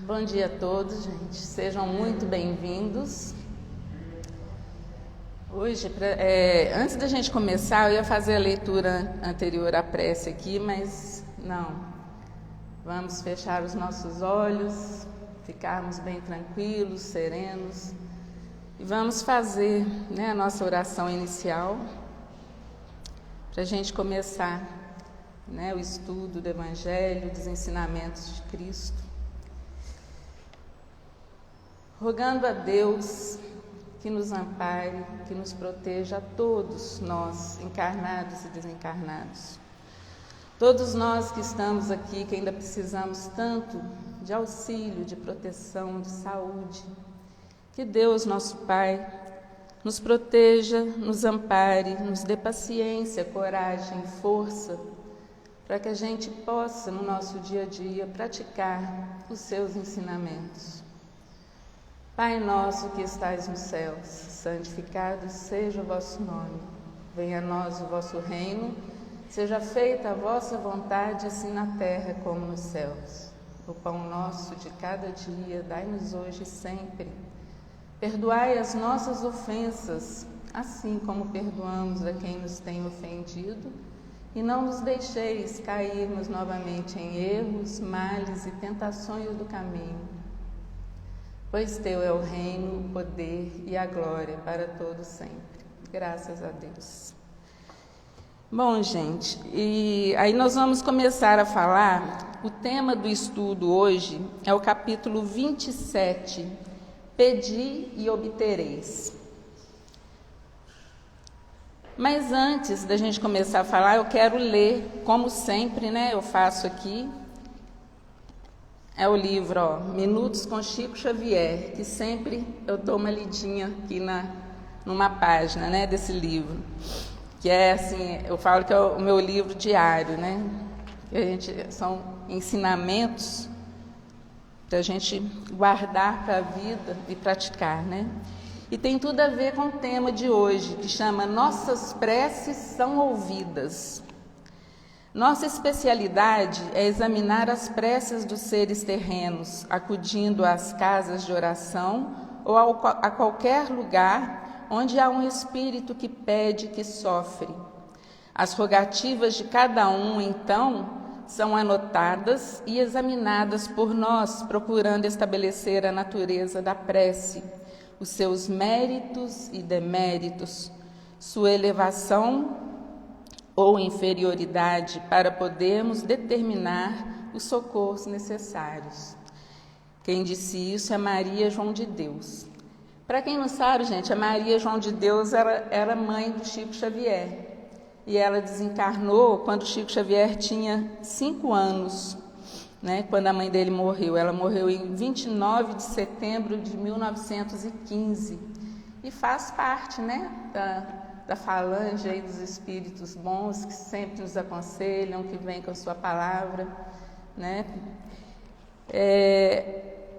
Bom dia a todos, gente. Sejam muito bem-vindos. Hoje, antes da gente começar, eu ia fazer a leitura anterior à prece aqui, mas não. Vamos fechar os nossos olhos, ficarmos bem tranquilos, serenos, e vamos fazer, a nossa oração inicial para a gente começar, o estudo do Evangelho, dos ensinamentos de Cristo. Rogando a Deus que nos ampare, que nos proteja a todos nós, encarnados e desencarnados. Todos nós que estamos aqui, que ainda precisamos tanto de auxílio, de proteção, de saúde. Que Deus, nosso Pai, nos proteja, nos ampare, nos dê paciência, coragem, força, para que a gente possa, no nosso dia a dia, praticar os seus ensinamentos. Pai nosso que estais nos céus, santificado seja o vosso nome. Venha a nós o vosso reino, seja feita a vossa vontade, assim na terra como nos céus. O pão nosso de cada dia, dai-nos hoje e sempre. Perdoai as nossas ofensas, assim como perdoamos a quem nos tem ofendido, e não nos deixeis cairmos novamente em erros, males e tentações do caminho. Pois teu é o reino, o poder e a glória para todos sempre. Graças a Deus. Bom, gente, e aí nós vamos começar a falar. O tema do estudo hoje é o capítulo 27, Pedi e obtereis. Mas antes da gente começar a falar, eu quero ler, como sempre, eu faço aqui. É o livro, Minutos com Chico Xavier, que sempre eu dou uma lidinha aqui numa página, desse livro. Que é assim, eu falo que é o meu livro diário, são ensinamentos para a gente guardar para a vida e praticar, E tem tudo a ver com o tema de hoje, que chama Nossas Preces São Ouvidas. Nossa especialidade é examinar as preces dos seres terrenos, acudindo às casas de oração ou a qualquer lugar onde há um espírito que pede, que sofre. As rogativas de cada um, então, são anotadas e examinadas por nós, procurando estabelecer a natureza da prece, os seus méritos e deméritos, sua elevação ou inferioridade, para podermos determinar os socorros necessários. Quem disse isso é Maria João de Deus. Para quem não sabe, gente, a Maria João de Deus era mãe do Chico Xavier. E ela desencarnou quando o Chico Xavier tinha 5 anos, quando a mãe dele morreu. Ela morreu em 29 de setembro de 1915. E faz parte, da falange aí dos espíritos bons que sempre nos aconselham, que vêm com a sua palavra,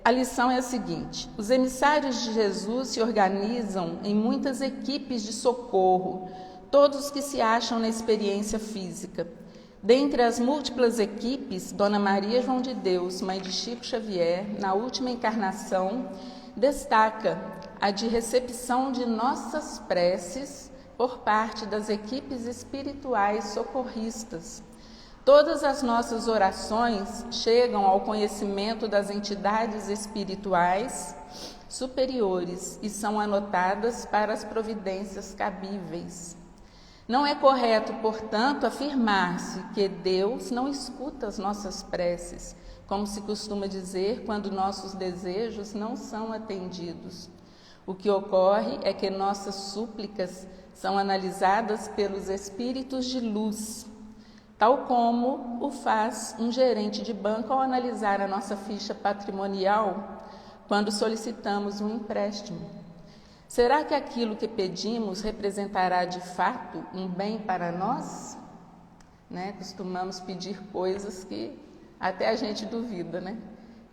A lição é a seguinte: os emissários de Jesus se organizam em muitas equipes de socorro, todos que se acham na experiência física. Dentre as múltiplas equipes, Dona Maria João de Deus, mãe de Chico Xavier, na última encarnação, destaca a de recepção de nossas preces por parte das equipes espirituais socorristas. Todas as nossas orações chegam ao conhecimento das entidades espirituais superiores e são anotadas para as providências cabíveis. Não é correto, portanto, afirmar-se que Deus não escuta as nossas preces, como se costuma dizer quando nossos desejos não são atendidos. O que ocorre é que nossas súplicas são analisadas pelos espíritos de luz, tal como o faz um gerente de banco ao analisar a nossa ficha patrimonial quando solicitamos um empréstimo. Será que aquilo que pedimos representará de fato um bem para nós? Costumamos pedir coisas que até a gente duvida,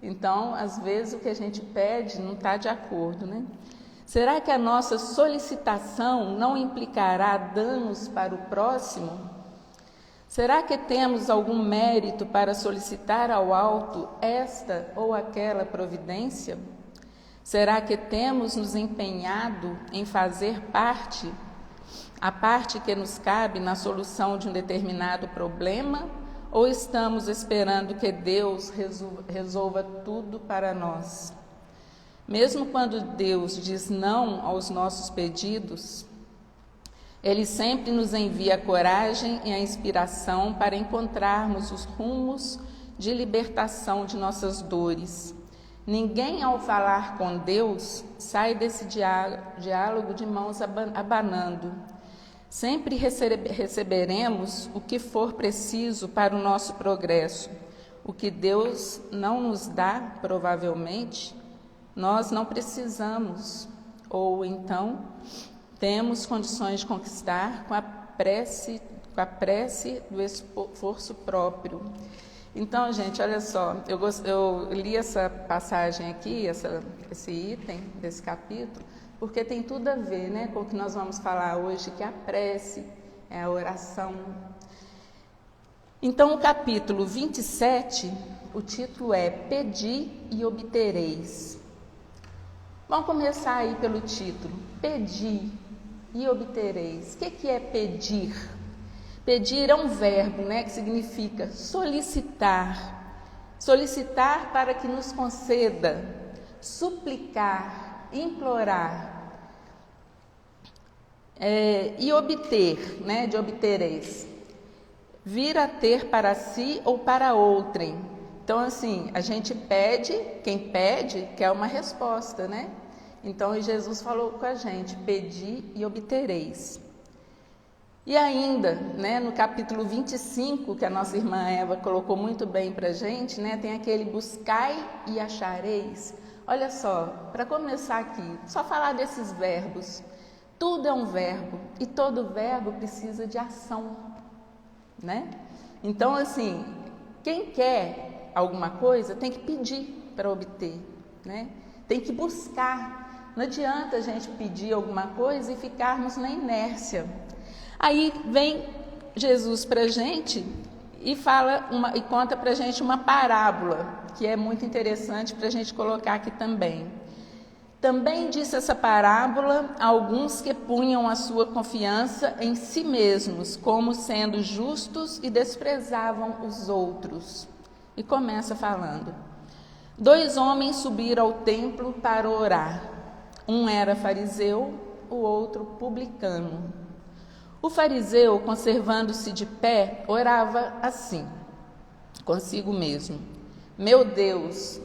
Então, às vezes, o que a gente pede não está de acordo, Será que a nossa solicitação não implicará danos para o próximo? Será que temos algum mérito para solicitar ao alto esta ou aquela providência? Será que temos nos empenhado em fazer a parte que nos cabe na solução de um determinado problema? Ou estamos esperando que Deus resolva tudo para nós? Mesmo quando Deus diz não aos nossos pedidos, Ele sempre nos envia a coragem e a inspiração para encontrarmos os rumos de libertação de nossas dores. Ninguém, ao falar com Deus, sai desse diálogo de mãos abanando. Sempre receberemos o que for preciso para o nosso progresso. O que Deus não nos dá, provavelmente, nós não precisamos, ou então temos condições de conquistar com a prece do esforço próprio. Então, gente, olha só, eu li essa passagem aqui, esse item desse capítulo, porque tem tudo a ver, né, com o que nós vamos falar hoje, que é a prece, é a oração. Então, o capítulo 27, o título é Pedi e obtereis. Vamos começar aí pelo título, Pedi e obtereis. O que é pedir? Pedir é um verbo, né, que significa solicitar. Solicitar para que nos conceda, suplicar, implorar. E obter, né, de obtereis. Vir a ter para si ou para outrem. Então, assim, a gente pede, quem pede quer uma resposta, né? Então, Jesus falou com a gente, pedi e obtereis. E ainda, né, no capítulo 25, que a nossa irmã Eva colocou muito bem para a gente, né, tem aquele buscai e achareis. Olha só, para começar aqui, só falar desses verbos. Tudo é um verbo e todo verbo precisa de ação, né? Então, assim, quem quer alguma coisa tem que pedir para obter, né? Tem que buscar. Não adianta a gente pedir alguma coisa e ficarmos na inércia. Aí vem Jesus para a gente e conta para a gente uma parábola, que é muito interessante para a gente colocar aqui também. Também disse essa parábola a alguns que punham a sua confiança em si mesmos, como sendo justos e desprezavam os outros. E começa falando: 2 homens subiram ao templo para orar. Um era fariseu, o outro publicano. O fariseu, conservando-se de pé, orava assim, consigo mesmo: Meu Deus,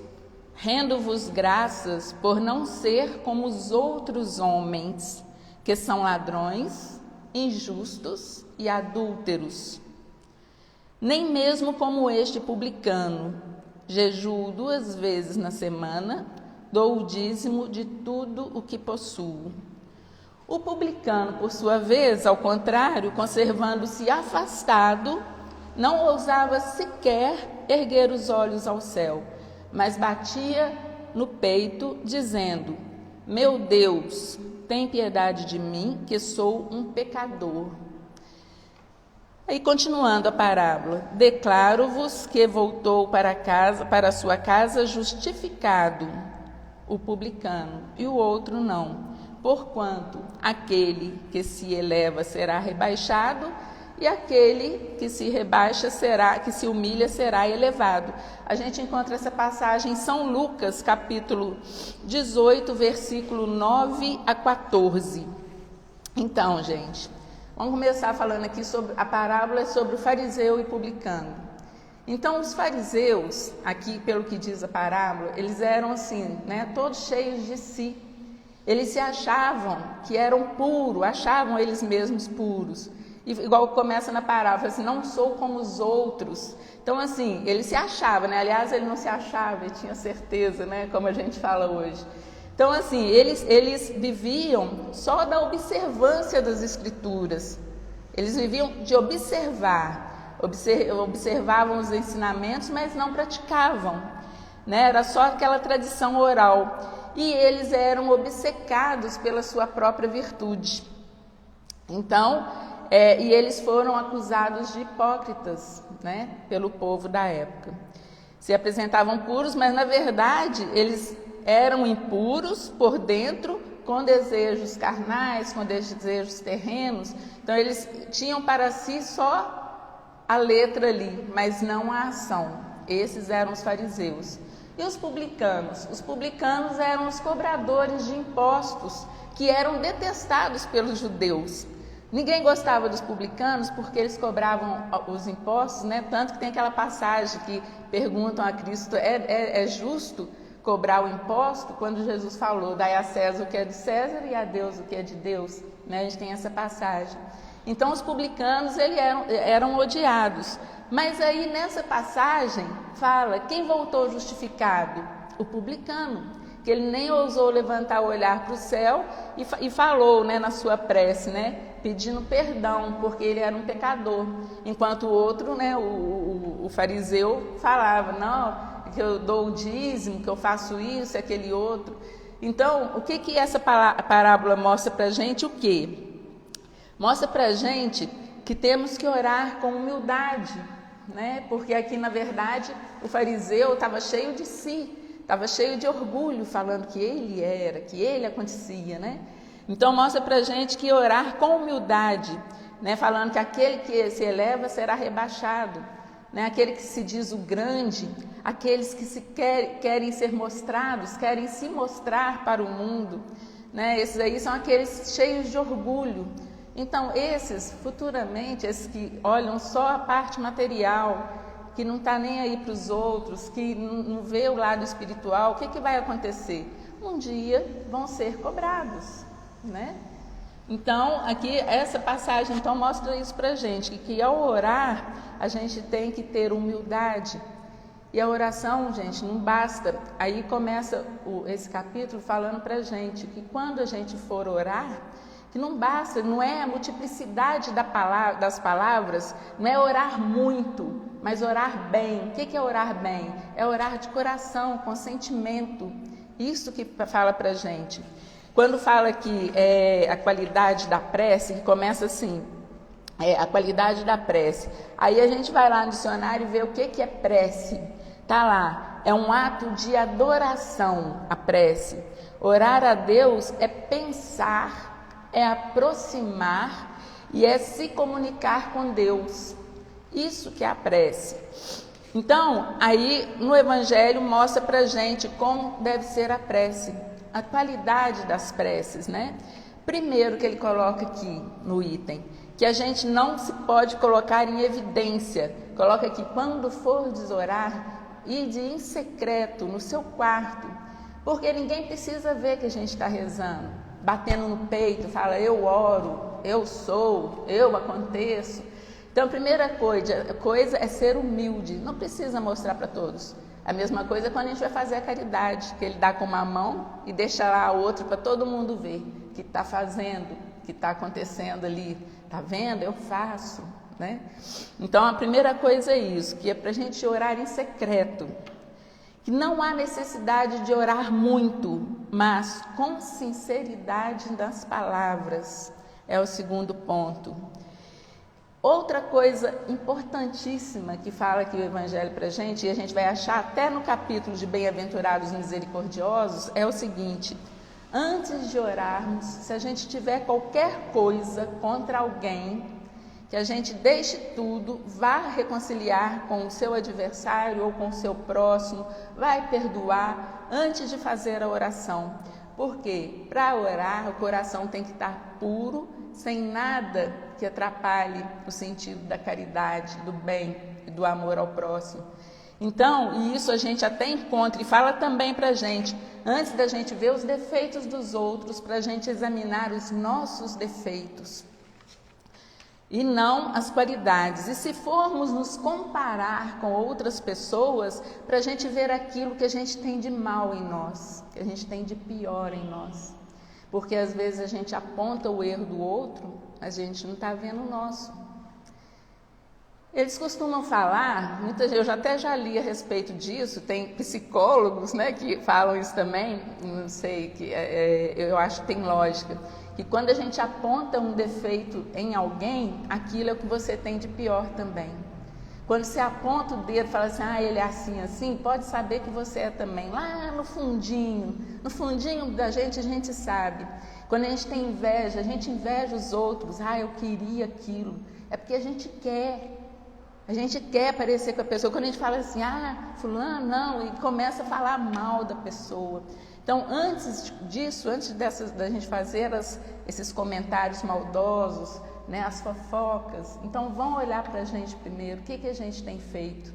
rendo-vos graças por não ser como os outros homens, que são ladrões, injustos e adúlteros. Nem mesmo como este publicano, jejuo 2 vezes na semana, dou o dízimo de tudo o que possuo. O publicano, por sua vez, ao contrário, conservando-se afastado, não ousava sequer erguer os olhos ao céu, mas batia no peito, dizendo: Meu Deus, tem piedade de mim, que sou um pecador. Aí, continuando a parábola: Declaro-vos que voltou para sua casa justificado, o publicano, e o outro não. Porquanto aquele que se eleva será rebaixado, e aquele que se humilha será elevado. A gente encontra essa passagem em São Lucas, capítulo 18, versículo 9 a 14. Então, gente, vamos começar falando aqui sobre a parábola sobre o fariseu e publicano. Então, os fariseus, aqui pelo que diz a parábola, eles eram assim, né, todos cheios de si. Eles se achavam que eram puros, achavam eles mesmos puros. E, igual começa na parábola, assim, não sou como os outros. Então, assim, ele se achava, né? Aliás, ele não se achava, ele tinha certeza, né? Como a gente fala hoje. Então, assim, eles viviam só da observância das Escrituras. Eles viviam de observar. Observavam os ensinamentos, mas não praticavam, né? Era só aquela tradição oral. E eles eram obcecados pela sua própria virtude. Então, e eles foram acusados de hipócritas, né, pelo povo da época. Se apresentavam puros, mas na verdade eles eram impuros por dentro, com desejos carnais, com desejos terrenos. Então eles tinham para si só a letra ali, mas não a ação. Esses eram os fariseus. E os publicanos? Os publicanos eram os cobradores de impostos, que eram detestados pelos judeus. Ninguém gostava dos publicanos porque eles cobravam os impostos, né? Tanto que tem aquela passagem que perguntam a Cristo, é justo cobrar o imposto? Quando Jesus falou, dai a César o que é de César e a Deus o que é de Deus. Né? A gente tem essa passagem. Então os publicanos eram odiados. Mas aí nessa passagem fala, quem voltou justificado? O publicano, que ele nem ousou levantar o olhar para o céu e falou, né, na sua prece, né, pedindo perdão, porque ele era um pecador. Enquanto o outro, né, o fariseu, falava, não, que eu dou o dízimo, que eu faço isso e aquele outro. Então, o que essa parábola mostra para a gente? O quê? Mostra para a gente que temos que orar com humildade, né? Porque aqui, na verdade, o fariseu estava cheio de si, estava cheio de orgulho, falando que ele era, que ele acontecia, né? Então, mostra para a gente que orar com humildade, né? Falando que aquele que se eleva será rebaixado, né? Aquele que se diz o grande, aqueles que querem ser mostrados, querem se mostrar para o mundo, né? Esses aí são aqueles cheios de orgulho. Então, esses, futuramente, esses que olham só a parte material, que não está nem aí para os outros, que não vê o lado espiritual, o que vai acontecer? Um dia vão ser cobrados, né? Então, aqui, essa passagem então, mostra isso para a gente, que ao orar, a gente tem que ter humildade. E a oração, gente, não basta. Aí começa esse capítulo falando para a gente que quando a gente for orar, que não basta, não é a multiplicidade das palavras, não é orar muito, mas orar bem. O que é orar bem? É orar de coração, com sentimento. Isso que fala para a gente. Quando fala que a qualidade da prece, que começa assim, a qualidade da prece. Aí a gente vai lá no dicionário e vê o que é prece. Está lá, é um ato de adoração, a prece. Orar a Deus é pensar, é aproximar e é se comunicar com Deus. Isso que é a prece. Então, aí no Evangelho mostra para a gente como deve ser a prece, a qualidade das preces, né? Primeiro que ele coloca aqui no item, que a gente não se pode colocar em evidência. Coloca aqui, quando fordes orar, ide em secreto, no seu quarto, porque ninguém precisa ver que a gente está rezando. Batendo no peito, fala, eu oro, eu sou, eu aconteço. Então, a primeira coisa é ser humilde, não precisa mostrar para todos. A mesma coisa é quando a gente vai fazer a caridade, que ele dá com uma mão e deixa lá a outra para todo mundo ver que está fazendo, que está acontecendo ali. Está vendo? Eu faço, né? Então, a primeira coisa é isso, que é para a gente orar em secreto. Que não há necessidade de orar muito, mas com sinceridade das palavras, é o segundo ponto. Outra coisa importantíssima que fala aqui o Evangelho para a gente, e a gente vai achar até no capítulo de Bem-aventurados misericordiosos, é o seguinte, antes de orarmos, se a gente tiver qualquer coisa contra alguém, que a gente deixe tudo, vá reconciliar com o seu adversário ou com o seu próximo, vai perdoar antes de fazer a oração. Porque para orar o coração tem que estar puro, sem nada que atrapalhe o sentido da caridade, do bem e do amor ao próximo. Então, e isso a gente até encontra e fala também para a gente, antes da gente ver os defeitos dos outros, para a gente examinar os nossos defeitos. E não as qualidades. E se formos nos comparar com outras pessoas, para a gente ver aquilo que a gente tem de mal em nós, que a gente tem de pior em nós. Porque às vezes a gente aponta o erro do outro, a gente não está vendo o nosso. Eles costumam falar, eu até já li a respeito disso, tem psicólogos, né, que falam isso também, não sei, eu acho que tem lógica, que quando a gente aponta um defeito em alguém, aquilo é o que você tem de pior também. Quando você aponta o dedo e fala assim, ele é assim, assim, pode saber que você é também. Lá no fundinho da gente, a gente sabe. Quando a gente tem inveja, a gente inveja os outros. Eu queria aquilo. É porque a gente quer parecer com a pessoa. Quando a gente fala assim, fulano, não, e começa a falar mal da pessoa. Então, antes disso, da gente fazer esses comentários maldosos, né, as fofocas, então vão olhar para a gente primeiro, o que a gente tem feito,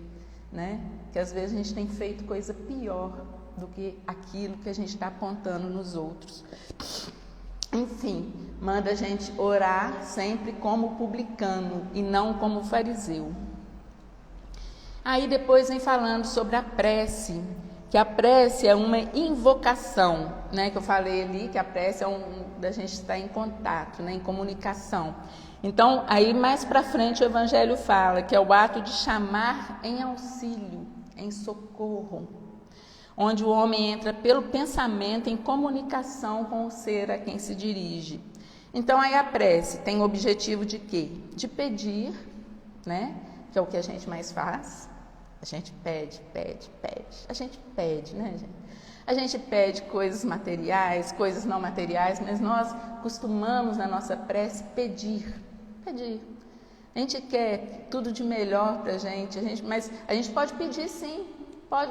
né? Que às vezes a gente tem feito coisa pior do que aquilo que a gente está apontando nos outros. Enfim, manda a gente orar sempre como publicano e não como fariseu. Aí depois vem falando sobre a prece, que a prece é uma invocação, né? Que eu falei ali, que a prece é da gente estar em contato, né? Em comunicação. Então, aí mais para frente o Evangelho fala que é o ato de chamar em auxílio, em socorro, onde o homem entra pelo pensamento em comunicação com o ser a quem se dirige. Então, aí a prece tem o objetivo de quê? De pedir, né? Que é o que a gente mais faz. A gente pede. A gente pede, né, gente? A gente pede coisas materiais, coisas não materiais, mas nós costumamos na nossa prece pedir. A gente quer tudo de melhor para a gente, mas a gente pode pedir sim.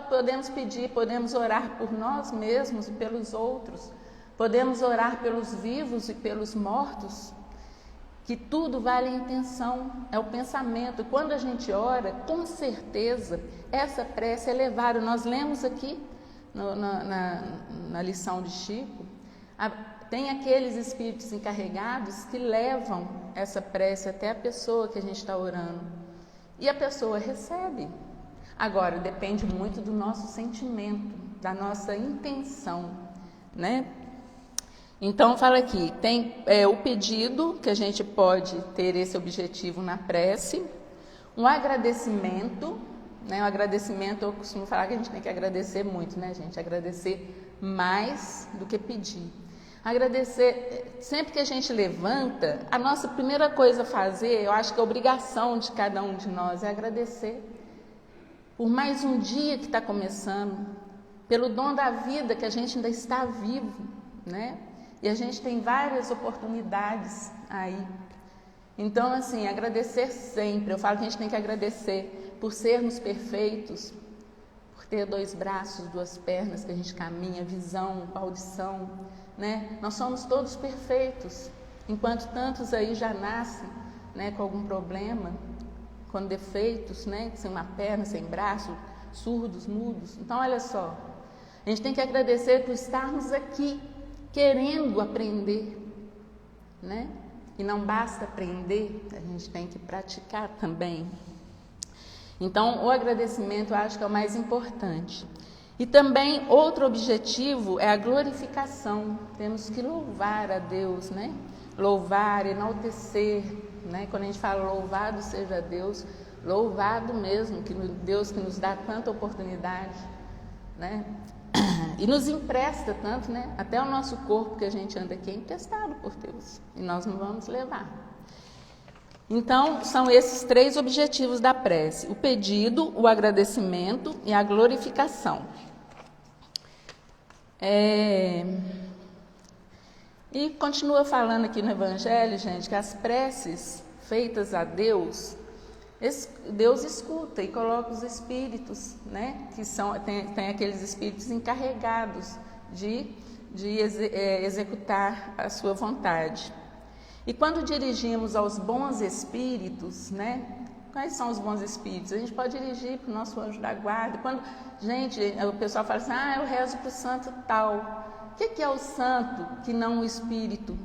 Podemos pedir, podemos orar por nós mesmos e pelos outros. Podemos orar pelos vivos e pelos mortos. Que tudo vale a intenção, é o pensamento. Quando a gente ora, com certeza, essa prece é levada. Nós lemos aqui na lição de Chico, tem aqueles espíritos encarregados que levam essa prece até a pessoa que a gente está orando. E a pessoa recebe. Agora, depende muito do nosso sentimento, da nossa intenção, né? Então, fala aqui, tem o pedido, que a gente pode ter esse objetivo na prece, um agradecimento, né? O agradecimento, eu costumo falar que a gente tem que agradecer muito, né, gente? Agradecer mais do que pedir. Agradecer, sempre que a gente levanta, a nossa primeira coisa a fazer, eu acho que a obrigação de cada um de nós é agradecer por mais um dia que está começando, pelo dom da vida que a gente ainda está vivo, né? E a gente tem várias oportunidades aí. Então, assim, agradecer sempre. Eu falo que a gente tem que agradecer por sermos perfeitos, por ter 2 braços, 2 pernas, que a gente caminha, visão, audição, né? Nós somos todos perfeitos, enquanto tantos aí já nascem, né, com algum problema, com defeitos, né, sem uma perna, sem braço, surdos, mudos. Então, olha só, a gente tem que agradecer por estarmos aqui, querendo aprender, né? E não basta aprender, a gente tem que praticar também. Então, o agradecimento eu acho que é o mais importante. E também outro objetivo é a glorificação. Temos que louvar a Deus, né? Louvar, enaltecer, né? Quando a gente fala louvado seja Deus, louvado mesmo, que Deus que nos dá tanta oportunidade, né? E nos empresta tanto, né? Até o nosso corpo que a gente anda aqui é emprestado por Deus. E nós não vamos levar. Então, são esses 3 objetivos da prece: o pedido, o agradecimento e a glorificação. E continua falando aqui no Evangelho, gente, que as preces feitas a Deus, Deus escuta e coloca os espíritos, né? Que tem aqueles espíritos encarregados de executar a sua vontade. E quando dirigimos aos bons espíritos, né? Quais são os bons espíritos? A gente pode dirigir para o nosso anjo da guarda. Quando, gente, o pessoal fala assim, eu rezo para o santo tal. O que é o santo que não o espírito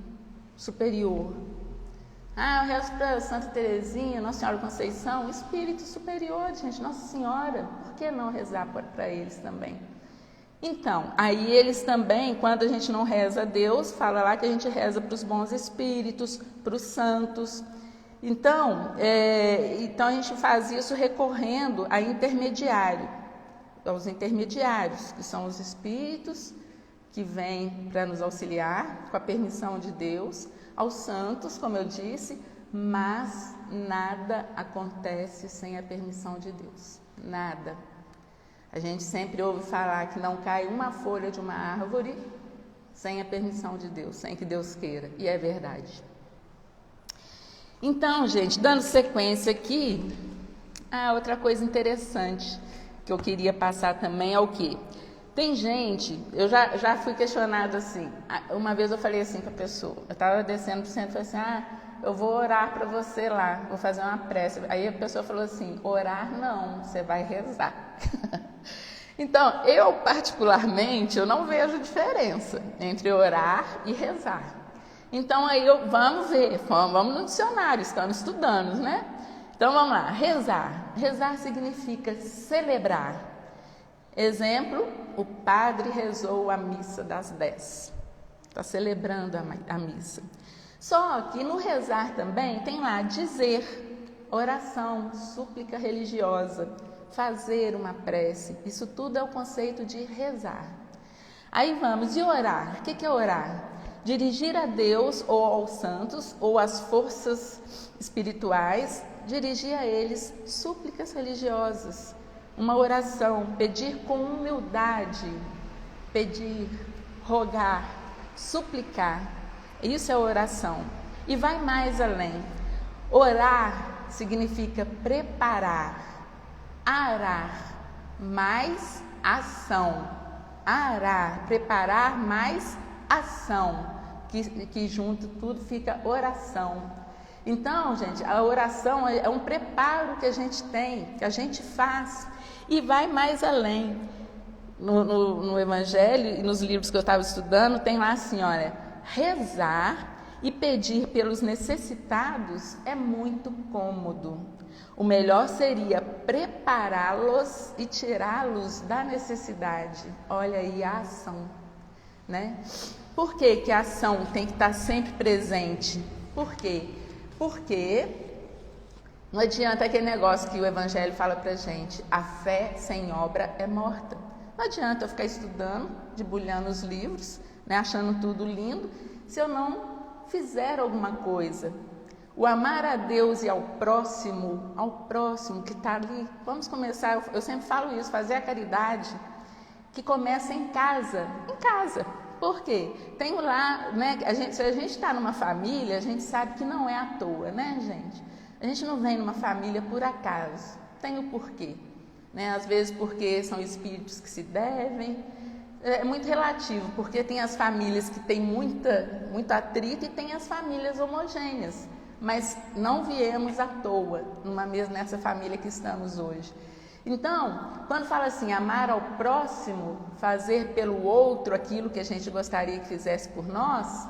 superior? Eu rezo para Santa Teresinha, Nossa Senhora Conceição, espírito superior, gente, Nossa Senhora. Por que não rezar para eles também? Então, aí eles também, quando a gente não reza a Deus, fala lá que a gente reza para os bons espíritos, para os santos. Então a gente faz isso recorrendo a intermediário, aos intermediários, que são os espíritos que vem para nos auxiliar, com a permissão de Deus, aos santos, como eu disse, mas nada acontece sem a permissão de Deus. Nada. A gente sempre ouve falar que não cai uma folha de uma árvore sem a permissão de Deus, sem que Deus queira. E é verdade. Então, gente, dando sequência aqui, outra coisa interessante que eu queria passar também é o quê? Tem gente, eu já fui questionada assim, uma vez eu falei assim para a pessoa, eu estava descendo para o centro e falei assim, eu vou orar para você lá, vou fazer uma prece. Aí a pessoa falou assim, orar não, você vai rezar. Então, eu particularmente, eu não vejo diferença entre orar e rezar. Então, aí vamos ver, vamos no dicionário, estamos estudando, né? Então, vamos lá, rezar. Rezar significa celebrar. Exemplo, o padre rezou a missa das 10. Está celebrando a missa. Só que no rezar também tem lá dizer, oração, súplica religiosa, fazer uma prece. Isso tudo é o conceito de rezar. Aí vamos, e orar? O que é orar? Dirigir a Deus ou aos santos ou às forças espirituais, dirigir a eles súplicas religiosas, uma oração, pedir com humildade, pedir, rogar, suplicar. Isso é oração. E vai mais além. Orar significa preparar, arar, mais ação. Arar, preparar, mais ação. Que junto tudo fica oração. Então, gente, a oração é um preparo que a gente tem, que a gente faz. E vai mais além. No Evangelho e nos livros que eu estava estudando, tem lá assim, olha, rezar e pedir pelos necessitados é muito cômodo. O melhor seria prepará-los e tirá-los da necessidade. Olha aí a ação, né? Por que que a ação tem que estar sempre presente? Por quê? Porque não adianta aquele negócio que o Evangelho fala pra gente, a fé sem obra é morta. Não adianta eu ficar estudando, debulhando os livros, né, achando tudo lindo, se eu não fizer alguma coisa. O amar a Deus e ao próximo que está ali. Vamos começar, eu sempre falo isso, fazer a caridade que começa em casa. Em casa. Por quê? Tem lá, né, se a gente está numa família, a gente sabe que não é à toa, né, gente? A gente não vem numa família por acaso. Tem o porquê. Né? Às vezes porque são espíritos que se devem. É muito relativo, porque tem as famílias que têm muito atrito e tem as famílias homogêneas. Mas não viemos à toa nessa família que estamos hoje. Então, quando fala assim, amar ao próximo, fazer pelo outro aquilo que a gente gostaria que fizesse por nós,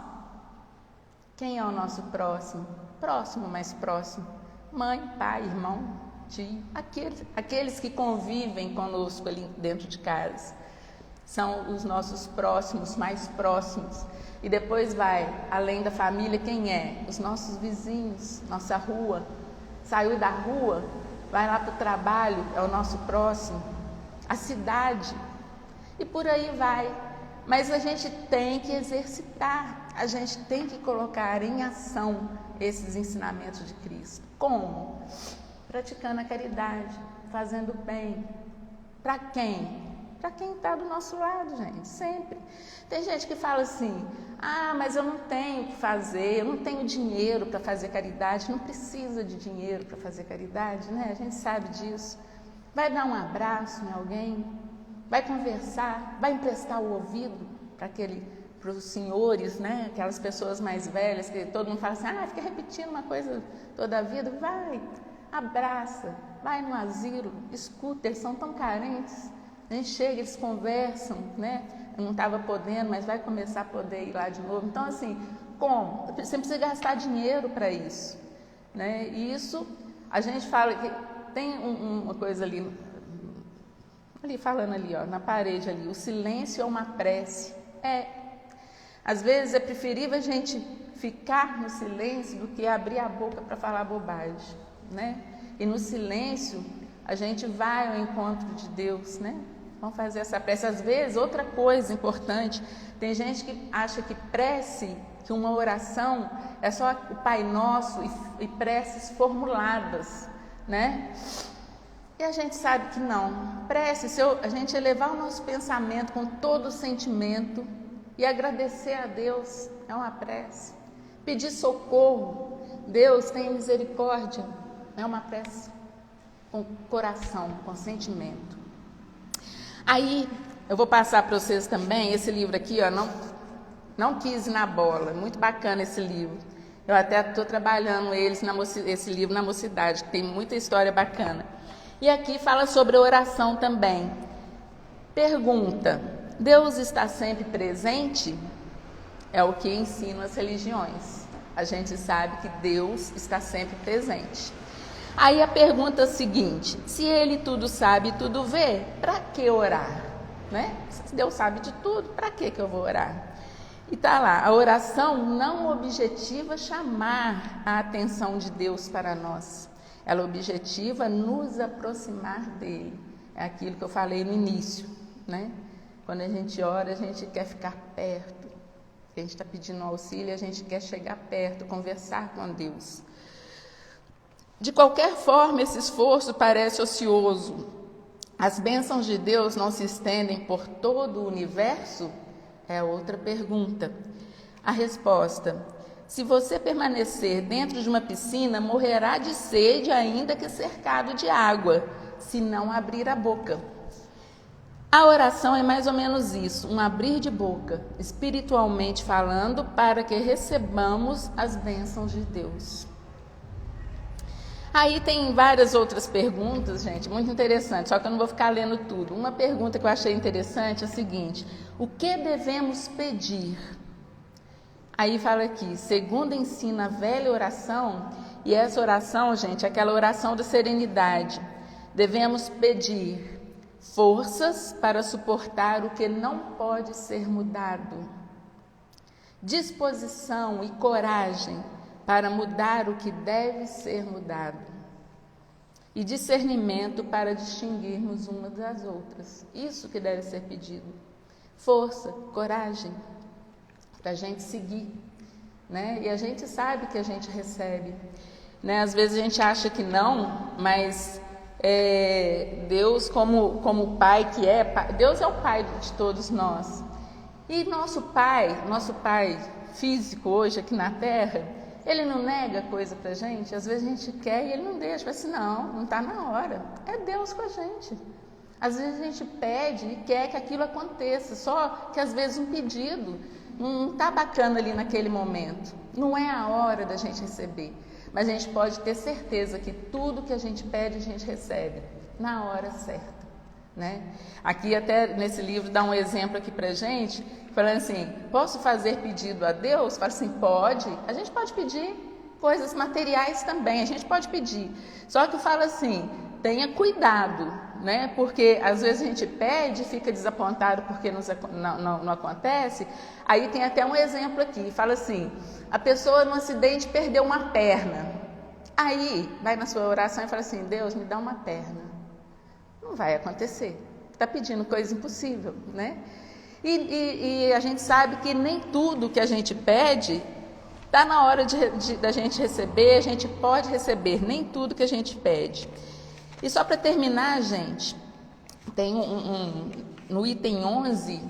quem é o nosso próximo? Próximo, mais próximo. Mãe, pai, irmão, tio, aqueles que convivem conosco ali dentro de casa. São os nossos próximos, mais próximos. E depois vai, além da família, quem é? Os nossos vizinhos, nossa rua. Saiu da rua, vai lá para o trabalho, é o nosso próximo. A cidade. E por aí vai. Mas a gente tem que exercitar, a gente tem que colocar em ação esses ensinamentos de Cristo. Como? Praticando a caridade, fazendo bem. Para quem? Para quem está do nosso lado, gente, sempre. Tem gente que fala assim, mas eu não tenho o que fazer, eu não tenho dinheiro para fazer caridade. Não precisa de dinheiro para fazer caridade, né? A gente sabe disso. Vai dar um abraço em alguém, vai conversar, vai emprestar o ouvido para os senhores, né? Aquelas pessoas mais velhas, que todo mundo fala assim, fica repetindo uma coisa toda a vida. Vai, abraça, vai no asilo, escuta, eles são tão carentes. A gente chega, eles conversam, né? Eu não estava podendo, mas vai começar a poder ir lá de novo. Então, assim, como? Você precisa gastar dinheiro para isso, né? E isso, a gente fala que tem uma coisa ali falando ali, ó, na parede ali, o silêncio é uma prece. Às vezes é preferível a gente ficar no silêncio do que abrir a boca para falar bobagem, né? E no silêncio a gente vai ao encontro de Deus, né? Vamos fazer essa prece. Às vezes, outra coisa importante, tem gente que acha que prece, que uma oração é só o Pai Nosso e preces formuladas, né? E a gente sabe que não. Prece, se a gente elevar o nosso pensamento com todo o sentimento e agradecer a Deus, é uma prece. Pedir socorro, Deus tem misericórdia, é uma prece com coração, com sentimento. Aí, eu vou passar para vocês também, esse livro aqui, ó, não quis ir na bola, muito bacana esse livro. Eu até estou trabalhando esse livro na Mocidade, que tem muita história bacana. E aqui fala sobre oração também. Pergunta: Deus está sempre presente? É o que ensinam as religiões. A gente sabe que Deus está sempre presente. Aí a pergunta seguinte: se Ele tudo sabe e tudo vê, para que orar? Né? Se Deus sabe de tudo, para que eu vou orar? E está lá, a oração não objetiva chamar a atenção de Deus para nós. Ela objetiva nos aproximar dele. É aquilo que eu falei no início, né? Quando a gente ora, a gente quer ficar perto. A gente está pedindo auxílio, a gente quer chegar perto, conversar com Deus. De qualquer forma, esse esforço parece ocioso. As bênçãos de Deus não se estendem por todo o universo? É outra pergunta. A resposta: se você permanecer dentro de uma piscina, morrerá de sede, ainda que cercado de água, se não abrir a boca. A oração é mais ou menos isso, um abrir de boca, espiritualmente falando, para que recebamos as bênçãos de Deus. Aí tem várias outras perguntas, gente, muito interessantes, só que eu não vou ficar lendo tudo. Uma pergunta que eu achei interessante é a seguinte: o que devemos pedir? Aí fala aqui, segundo ensina a velha oração, e essa oração, gente, é aquela oração da serenidade. Devemos pedir forças para suportar o que não pode ser mudado, disposição e coragem para mudar o que deve ser mudado, e discernimento para distinguirmos umas das outras. Isso que deve ser pedido. Força, coragem, para a gente seguir, né? E a gente sabe que a gente recebe, né? Às vezes a gente acha que não, mas Deus, como Pai que é, Deus é o Pai de todos nós. E nosso Pai físico hoje aqui na Terra, Ele não nega coisa para a gente. Às vezes a gente quer e Ele não deixa, fala assim, não está na hora. É Deus com a gente. Às vezes a gente pede e quer que aquilo aconteça, só que às vezes um pedido não está bacana ali naquele momento. Não é a hora da gente receber. Mas a gente pode ter certeza que tudo que a gente pede, a gente recebe na hora certa, né? Aqui até nesse livro dá um exemplo aqui pra gente, falando assim, posso fazer pedido a Deus? Fala assim, pode. A gente pode pedir coisas materiais também, a gente pode pedir. Só que fala assim, tenha cuidado, né? Porque às vezes a gente pede e fica desapontado porque não acontece. Aí tem até um exemplo aqui, fala assim, a pessoa num acidente perdeu uma perna. Aí vai na sua oração e fala assim, Deus, me dá uma perna. Não vai acontecer. Está pedindo coisa impossível, né? E a gente sabe que nem tudo que a gente pede está na hora da gente receber, a gente pode receber, nem tudo que a gente pede. E só para terminar, gente, tem no item 11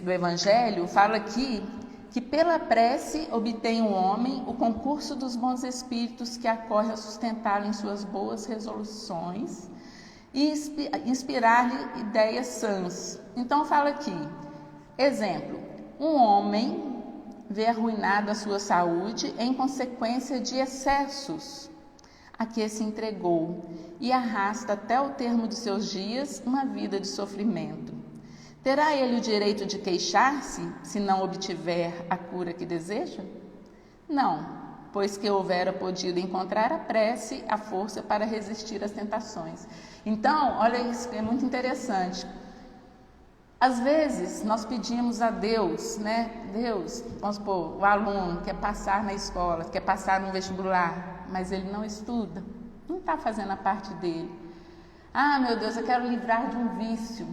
do Evangelho, fala aqui que pela prece obtém o homem o concurso dos bons espíritos que acorre a sustentá-lo em suas boas resoluções e inspirar-lhe ideias sãs. Então fala aqui, exemplo, um homem vê arruinada a sua saúde em consequência de excessos a que se entregou e arrasta até o termo de seus dias uma vida de sofrimento. Terá ele o direito de queixar-se se não obtiver a cura que deseja? Não, pois que houvera podido encontrar a prece, a força para resistir às tentações. Então, olha isso, é muito interessante. Às vezes, nós pedimos a Deus, né? Deus, vamos supor, o aluno quer passar na escola, quer passar no vestibular, mas ele não estuda, não está fazendo a parte dele. Ah, meu Deus, eu quero livrar de um vício.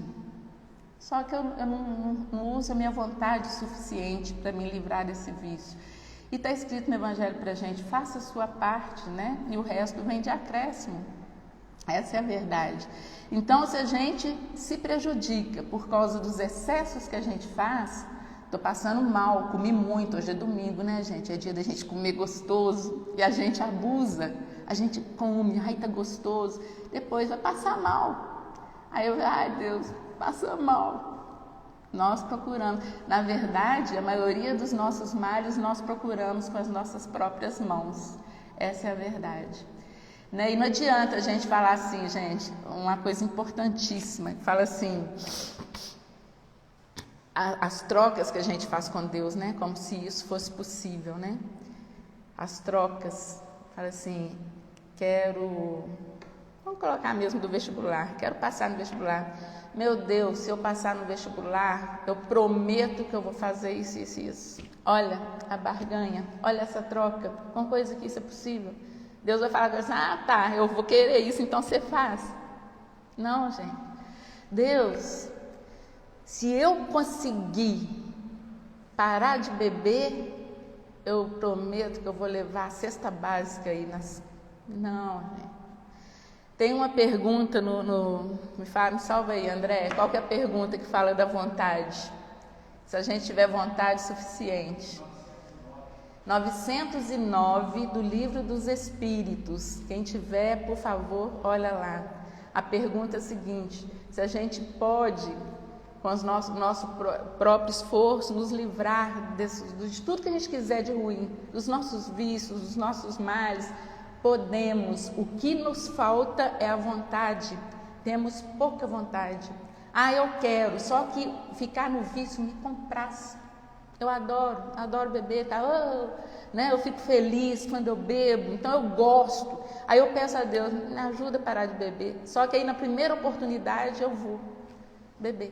Só que eu não uso a minha vontade suficiente para me livrar desse vício. E está escrito no Evangelho para a gente, faça a sua parte, né? E o resto vem de acréscimo. Essa é a verdade. Então, se a gente se prejudica por causa dos excessos que a gente faz, estou passando mal, comi muito, hoje é domingo, né, gente? É dia da gente comer gostoso e a gente abusa, a gente come, ai, tá gostoso, depois vai passar mal. Aí eu, ai, Deus, passa mal. Nós procuramos, na verdade, a maioria dos nossos males nós procuramos com as nossas próprias mãos. Essa é a verdade. Né? E não adianta a gente falar assim, gente, uma coisa importantíssima, que fala assim, as trocas que a gente faz com Deus, né? Como se isso fosse possível, né? As trocas, fala assim, vamos colocar mesmo do vestibular, quero passar no vestibular. Meu Deus, se eu passar no vestibular, eu prometo que eu vou fazer isso, isso, isso. Olha a barganha, olha essa troca, uma coisa que isso é possível. Deus vai falar assim, ah, tá, eu vou querer isso, então você faz. Não, gente. Deus, se eu conseguir parar de beber, eu prometo que eu vou levar a cesta básica aí nas... Não, gente. Tem uma pergunta me salva aí, André, qual que é a pergunta que fala da vontade? Se a gente tiver vontade suficiente. 909 do Livro dos Espíritos. Quem tiver, por favor, olha lá. A pergunta é a seguinte, se a gente pode, com o nosso próprio esforço, nos livrar de tudo que a gente quiser de ruim, dos nossos vícios, dos nossos males, podemos. O que nos falta é a vontade. Temos pouca vontade. Ah, eu quero, só que ficar no vício me comprasse. Eu adoro beber, tá? Né? Eu fico feliz quando eu bebo, então eu gosto. Aí eu peço a Deus, me ajuda a parar de beber. Só que aí na primeira oportunidade eu vou beber.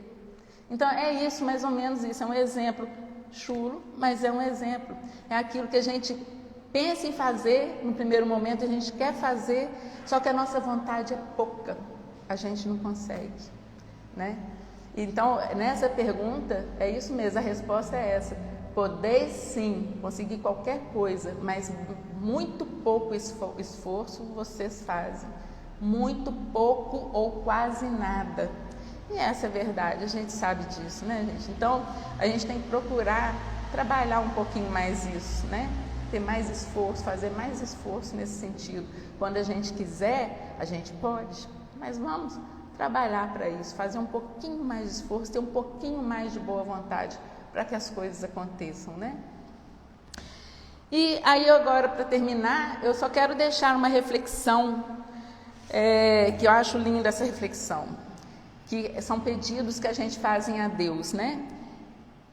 Então é isso, mais ou menos isso. É um exemplo chulo, mas é um exemplo. É aquilo que a gente pensa em fazer, no primeiro momento a gente quer fazer, só que a nossa vontade é pouca. A gente não consegue, né? Então, nessa pergunta, é isso mesmo, a resposta é essa. Podeis sim conseguir qualquer coisa, mas muito pouco esforço vocês fazem. Muito pouco ou quase nada. E essa é a verdade, a gente sabe disso, né, gente? Então, a gente tem que procurar trabalhar um pouquinho mais isso, né? Ter mais esforço, fazer mais esforço nesse sentido. Quando a gente quiser, a gente pode, mas vamos trabalhar para isso, fazer um pouquinho mais de esforço, ter um pouquinho mais de boa vontade para que as coisas aconteçam, né? E aí agora, para terminar, eu só quero deixar uma reflexão, que eu acho linda essa reflexão, que são pedidos que a gente faz a Deus, né?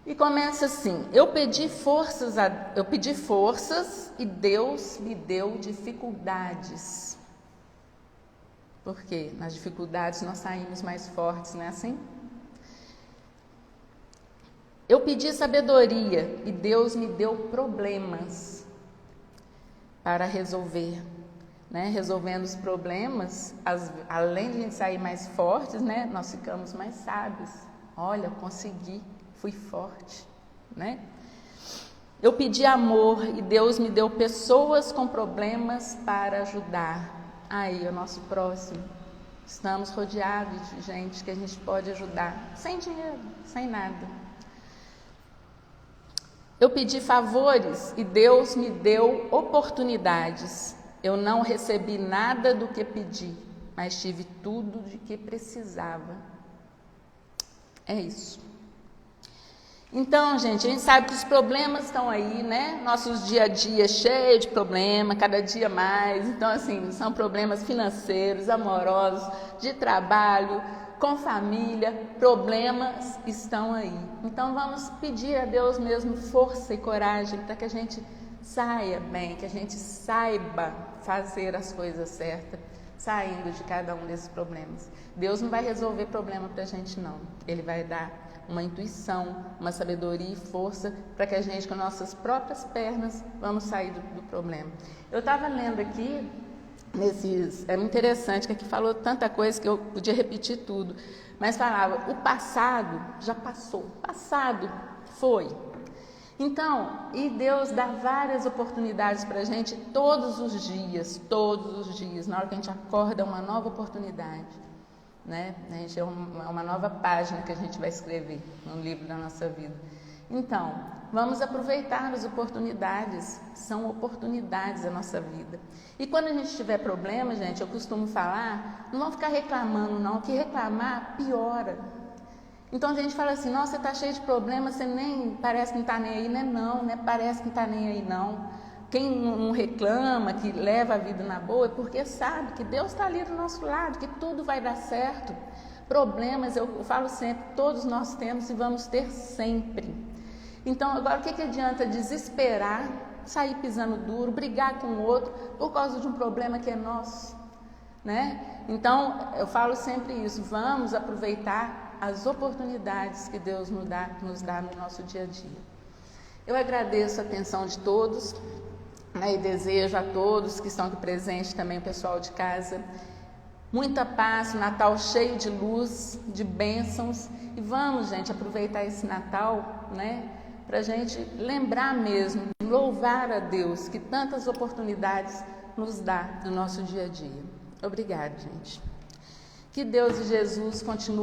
E começa assim, eu pedi forças e Deus me deu dificuldades. Porque nas dificuldades nós saímos mais fortes, não é assim? Eu pedi sabedoria e Deus me deu problemas para resolver, né? Resolvendo os problemas, além de a gente sair mais fortes, né? Nós ficamos mais sábios. Olha, eu consegui, fui forte, né? Eu pedi amor e Deus me deu pessoas com problemas para ajudar. Aí, o nosso próximo, estamos rodeados de gente que a gente pode ajudar, sem dinheiro, sem nada. Eu pedi favores e Deus me deu oportunidades. Eu não recebi nada do que pedi, mas tive tudo de que precisava. É isso. Então, gente, a gente sabe que os problemas estão aí, né? Nossos dia a dia cheio de problema, cada dia mais. Então, assim, são problemas financeiros, amorosos, de trabalho, com família, problemas estão aí. Então, vamos pedir a Deus mesmo força e coragem para que a gente saia bem, que a gente saiba fazer as coisas certas, saindo de cada um desses problemas. Deus não vai resolver problema para a gente, não. Ele vai dar uma intuição, uma sabedoria e força para que a gente, com nossas próprias pernas, vamos sair do problema. Eu estava lendo aqui É muito interessante que aqui falou tanta coisa que eu podia repetir tudo, mas falava, o passado já passou, passado foi. Então, e Deus dá várias oportunidades para a gente todos os dias, na hora que a gente acorda, é uma nova oportunidade, né? A gente é uma nova página que a gente vai escrever no livro da nossa vida. Então, vamos aproveitar as oportunidades, são oportunidades da nossa vida. E quando a gente tiver problema, gente, eu costumo falar, não vamos ficar reclamando não, que reclamar piora. Então a gente fala assim, nossa, você está cheio de problemas, você nem parece que não está nem aí, né? Não, né? Parece que não está nem aí não. Quem não reclama, que leva a vida na boa, é porque sabe que Deus está ali do nosso lado, que tudo vai dar certo. Problemas, eu falo sempre, todos nós temos e vamos ter sempre. Então agora o que adianta desesperar, sair pisando duro, brigar com o outro por causa de um problema que é nosso, né? Então eu falo sempre isso, vamos aproveitar as oportunidades que Deus nos dá no nosso dia a dia. Eu agradeço a atenção de todos, né, e desejo a todos que estão aqui presentes, também o pessoal de casa, muita paz, um Natal cheio de luz, de bênçãos, e vamos, gente, aproveitar esse Natal, né, para a gente lembrar mesmo, louvar a Deus, que tantas oportunidades nos dá no nosso dia a dia. Obrigada, gente. Que Deus e Jesus continue